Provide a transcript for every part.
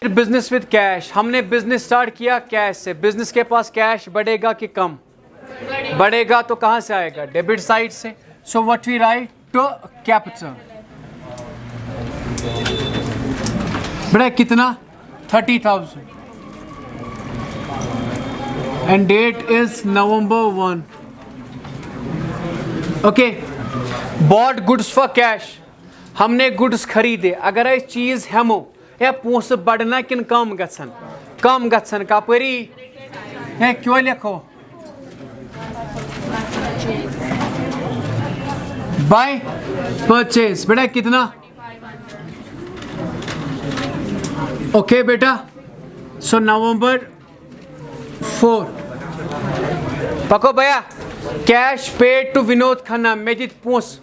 Business with cash, हमने business start किया cash से, बिजनेस के पास कैश बढ़ेगा कि कम बढ़ेगा, तो कहां से आएगा? डेबिट साइड से। So what we write to capital, बड़ा कितना 30,000 and date is November 1। Okay, bought goods for cash, हमने गुड्स खरीदे। अगर ये चीज हेमो या पोस बढ़ना किन कम गसन, कम गसन कपरी है क्यों लिखो बाय परचेज, बेटा कितना? ओके बेटा, सो November 4 पको भैया, cash paid to Vinod Khanna मेजित पोस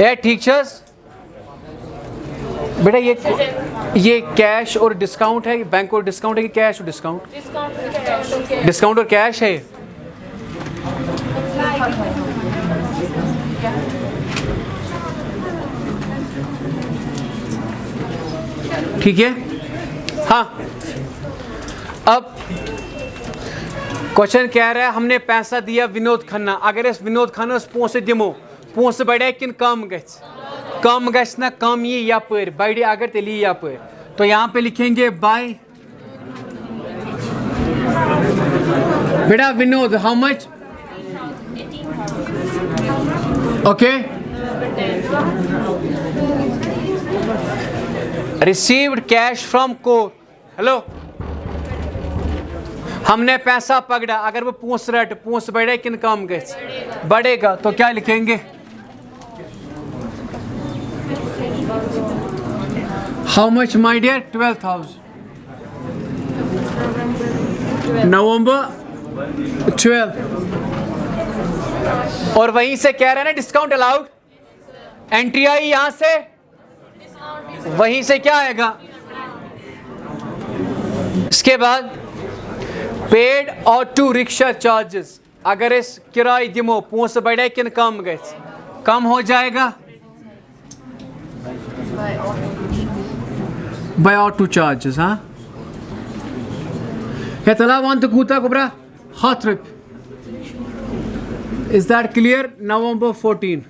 ए टीचर्स। बेटा ये कैश और डिस्काउंट है, बैंक और डिस्काउंट है कि कैश और डिस्काउंट? डिस्काउंट और कैश है। ठीक है, हाँ। अब क्वेश्चन कह रहा है हमने पैसा दिया विनोद खन्ना, अगर इस विनोद खन्ना पोसे दिमो, पोस बढ़े किन कम गछ? कम गछ ना, कम ये यपर बढ़े अगर तेली यपर, तो यहाँ पे लिखेंगे बाय बेटा Vinod how much? Okay, received cash from core, hello, हमने पैसा पकड़ा, अगर वो पूछ रट पूछ बढ़े किन कम गछ? बढ़ेगा, तो क्या लिखेंगे? How much my dear? 12,000 November 12। और वहीं से कह रहे हैं ना डिस्काउंट अलाउड, एंट्री आई यहां से, वहीं से क्या आएगा? इसके बाद पेड ऑटो रिक्शा चार्जेस, अगर इस किराए दिमो पोस बढ़े किन कम गए? कम हो जाएगा बाय ऑटो चार्जेस। हाँ, क्या तला वन तो कूता कुबरा हाथ रुप, इज दैट क्लियर? November 14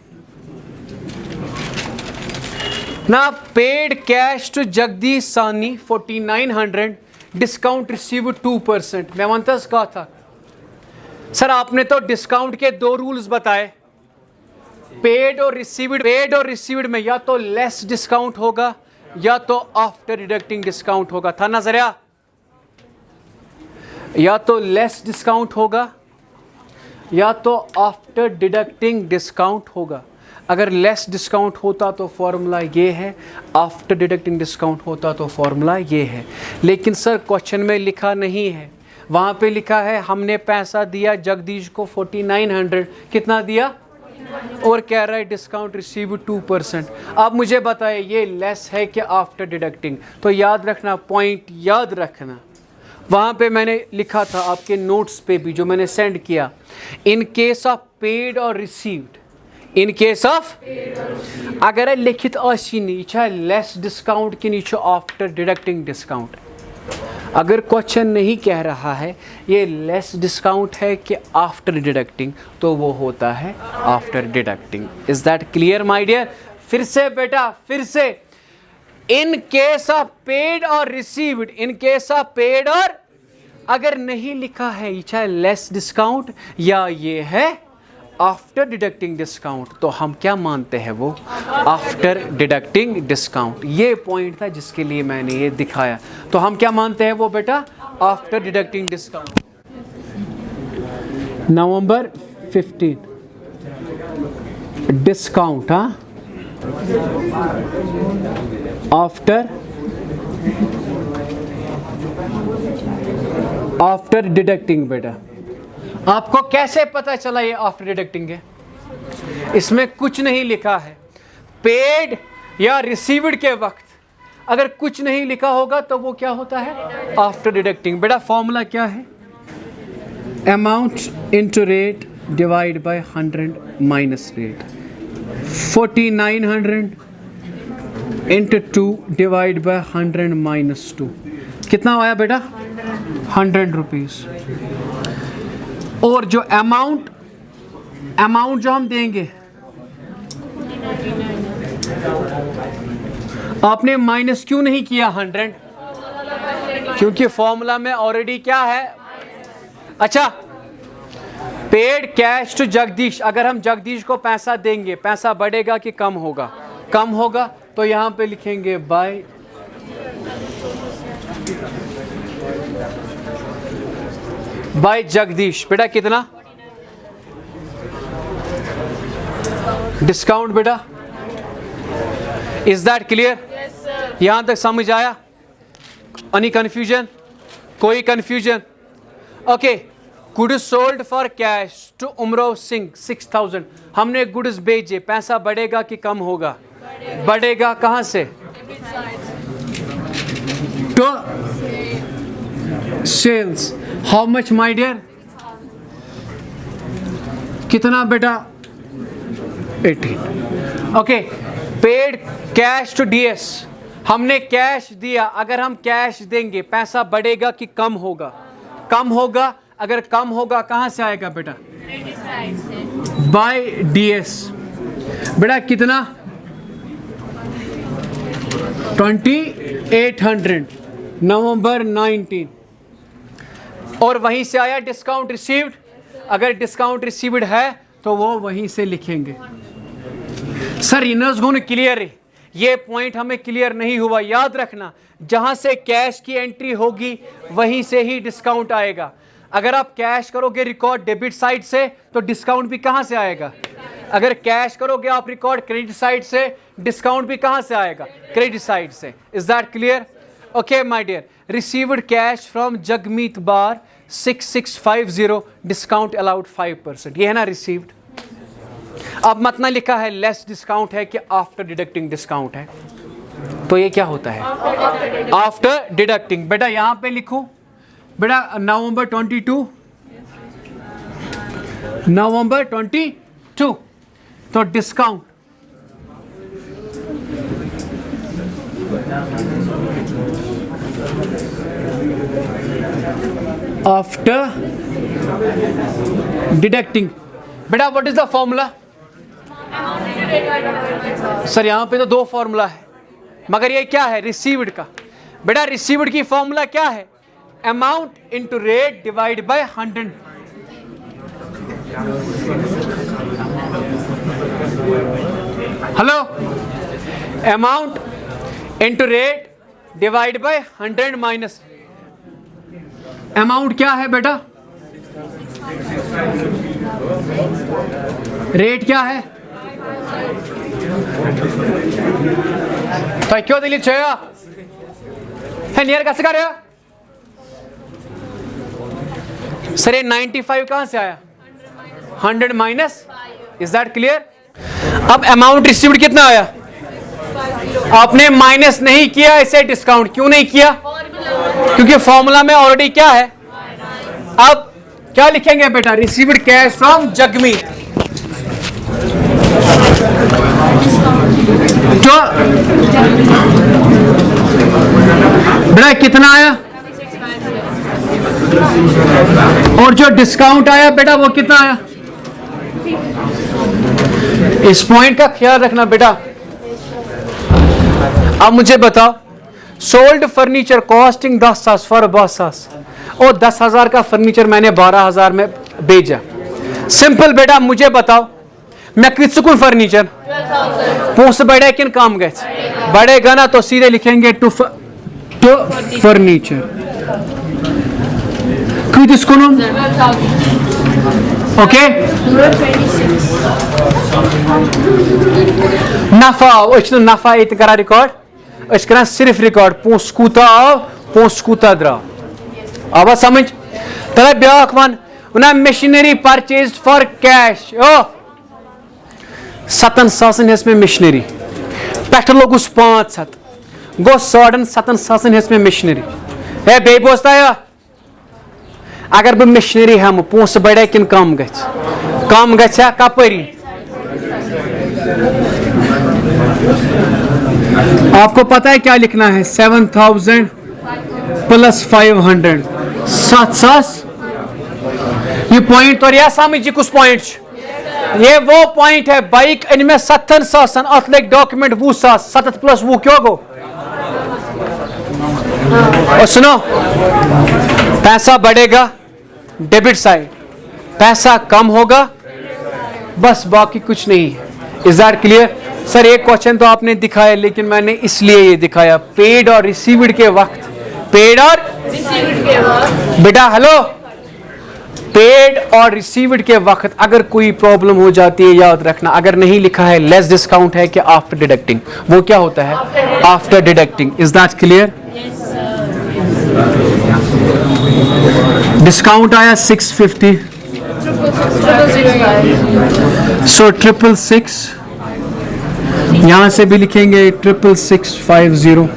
ना, पेड कैश टू जगदीश सानी 4900, डिस्काउंट रिसीव 2%। मैं मानता कहा था सर, आपने तो डिस्काउंट के दो रूल्स बताए, पेड और रिसीव्ड। पेड और रिसीव्ड में या तो लेस डिस्काउंट होगा या तो आफ्टर डिडक्टिंग डिस्काउंट होगा, था ना जरा? या तो लेस डिस्काउंट होगा या तो आफ्टर डिडक्टिंग डिस्काउंट होगा। अगर लेस डिस्काउंट होता तो फॉर्मूला ये है, आफ्टर डिडक्टिंग डिस्काउंट होता तो फॉर्मूला ये है। लेकिन सर क्वेश्चन में लिखा नहीं है, वहाँ पे लिखा है हमने पैसा दिया जगदीश को 4900, कितना दिया? और कह रहा है डिस्काउंट रिसीव 2%। अब मुझे बताए ये लेस है कि आफ्टर डिडक्टिंग? तो याद रखना, पॉइंट याद रखना, वहाँ पे मैंने लिखा था आपके नोट्स पे भी जो मैंने सेंड किया, इन केस ऑफ पेड और रिसीव्ड, इन केस ऑफ अगर लिखित आशीनी लेस डिस्काउंट कि आफ्टर डिडक्टिंग डिस्काउंट। अगर क्वेश्चन नहीं कह रहा है ये लेस डिस्काउंट है कि आफ्टर डिडक्टिंग, तो वो होता है after deducting. Is that clear my dear? फिर से बेटा, फिर से, इन केस ऑफ पेड और received, in case of paid और अगर नहीं लिखा है ये लेस डिस्काउंट या ये है आफ्टर डिडक्टिंग डिस्काउंट, तो हम क्या मानते हैं? वो आफ्टर डिडक्टिंग डिस्काउंट। ये पॉइंट था जिसके लिए मैंने ये दिखाया। तो हम क्या मानते हैं वो बेटा? After deducting discount. November 15 discount, हाँ, आफ्टर डिडक्टिंग। बेटा आपको कैसे पता चला ये आफ्टर डिडक्टिंग है? इसमें कुछ नहीं लिखा है। पेड या रिसीव्ड के वक्त अगर कुछ नहीं लिखा होगा तो वो क्या होता है? After deducting. बेटा फॉर्मूला क्या है? Amount into rate divide by 100 minus rate. 4900 into 2 divide by 100 minus 2, कितना आया बेटा? 100 रुपीज़। और जो अमाउंट जो हम देंगे, आपने माइनस क्यों नहीं किया 100? क्योंकि फॉर्मूला में ऑलरेडी क्या है? अच्छा, पेड कैश टू जगदीश, अगर हम जगदीश को पैसा देंगे, पैसा बढ़ेगा कि कम होगा? कम होगा, तो यहां पे लिखेंगे बाय जगदीश। बेटा कितना डिस्काउंट बेटा? Is that clear? यहां तक समझ आया? Any confusion? कोई confusion? Okay. Goods sold for cash to Umrao Singh 6000, हमने गुड्स भेजे, पैसा बढ़ेगा कि कम होगा? बढ़ेगा। कहां से? To sales. How much my dear? कितना बेटा? 18। Okay. Paid cash to DS, हमने कैश दिया, अगर हम कैश देंगे पैसा बढ़ेगा कि कम होगा? कम होगा। अगर कम होगा कहां से आएगा बेटा? By DS. बेटा कितना? 2800, नवंबर 19। और वहीं से आया डिस्काउंट रिसीव्ड। अगर डिस्काउंट रिसीव्ड है तो वो वहीं से लिखेंगे। सर इनर्स गुण क्लियर है? ये पॉइंट हमें क्लियर नहीं हुआ, याद रखना। जहां से कैश की एंट्री होगी वहीं से ही डिस्काउंट आएगा। अगर आप कैश करोगे रिकॉर्ड डेबिट साइड से तो डिस्काउंट भी कहां से आएगा? अगर कैश करोगे आप रिकॉर्ड क्रेडिट साइड से, डिस्काउंट भी कहां से आएगा? क्रेडिट साइड से। Is that clear? Okay my dear. Received cash from Jagmeet बार 6650, डिस्काउंट अलाउड 5%। ये है ना रिसीव्ड। अब मत ना लिखा है लेस डिस्काउंट है कि आफ्टर डिडक्टिंग डिस्काउंट है, तो ये क्या होता है? After deducting. बेटा यहां पे लिखो बेटा नवंबर 22, नवंबर 22, तो डिस्काउंट आफ्टर डिडक्टिंग। बेटा what is the formula? Sir यहां पे तो दो फॉर्मूला है, मगर ये क्या है? रिसीव्ड का। बेटा रिसीव्ड की फॉर्मूला क्या है? Amount into rate divide by 100। Hello, amount into rate divide by 100 minus. Amount क्या है बेटा? रेट क्या है? तो क्यों दिल्ली छया है नियर कैसे कर रहे हो? सर ये 95 कहां से आया? 100 माइनस। Is that clear? अब अमाउंट रिसीव्ड कितना आया? आपने माइनस नहीं किया, इसे डिस्काउंट क्यों नहीं किया? क्योंकि फॉर्मूला में ऑलरेडी क्या है? अब क्या लिखेंगे बेटा? रिसीव्ड कैश फ्रॉम जगमीत, तो बेटा कितना आया? और जो डिस्काउंट आया बेटा वो कितना आया? इस पॉइंट का ख्याल रखना बेटा। अब मुझे बताओ, सोल्ड फर्नीचर कॉस्टिंग 10,000 फॉर 10,000, और 10,000 का फर्नीचर मैंने 12,000 में बेचा। सिंपल बेटा मुझे बताओ, मैं कितने फर्नीचर पोस्ट बढ़े कि कम गए? बढ़ेगा ना, तो सीधे लिखेंगे टू फर्नीचर। ओके, नफा नफा ये करा रिकॉर्ड, करा सिर्फ रिकॉर्ड पोस्ट कूता आव पोस्ट कूता द्राव। अब समझ तला back one machinery purchase for cash. 7,000 में मशीनरी पे लोगुस 500 गो 7,500 में मशीनरी। है बे बोस्ता अगर बह मशीनरी हम पोस बढ़े कि कम कम गया कपरी आपको पता है क्या लिखना है? 7000 प्लस 500 7 ये पॉइंट और यह समझ कुछ पॉइंट ये वो पॉइंट है बाइक इनमें 70 सासन अत लग डॉक्यूमेंट 20 सास 7 प्लस 20 क्यों गो? और सुनो पैसा बढ़ेगा डेबिट साइड, पैसा कम होगा बस, बाकी कुछ नहीं है। Is that clear? सर एक क्वेश्चन तो आपने दिखाया लेकिन मैंने इसलिए ये दिखाया पेड और रिसीव्ड के वक्त, पेड और रिसीव्ड के वक्त बेटा हेलो, पेड और रिसीव्ड के वक्त अगर कोई प्रॉब्लम हो जाती है याद रखना, अगर नहीं लिखा है लेस डिस्काउंट है कि आफ्टर डिडक्टिंग, वो क्या होता है? After deducting. Is that clear? Discount आया 650, सो 666 यहां से भी लिखेंगे 66650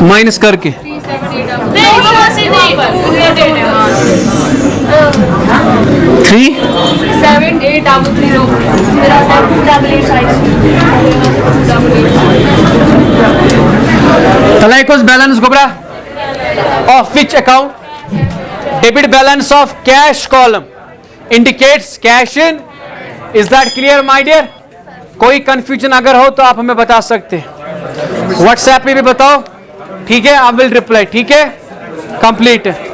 माइनस करके 37888 बैलेंस गोबरा of which account? Debit balance of cash column indicates cash in. Is that clear my dear? कोई कंफ्यूजन अगर हो तो आप हमें बता सकते हैं, व्हाट्सएप पे भी बताओ, ठीक है? आई विल रिप्लाई, ठीक है? कंप्लीट है।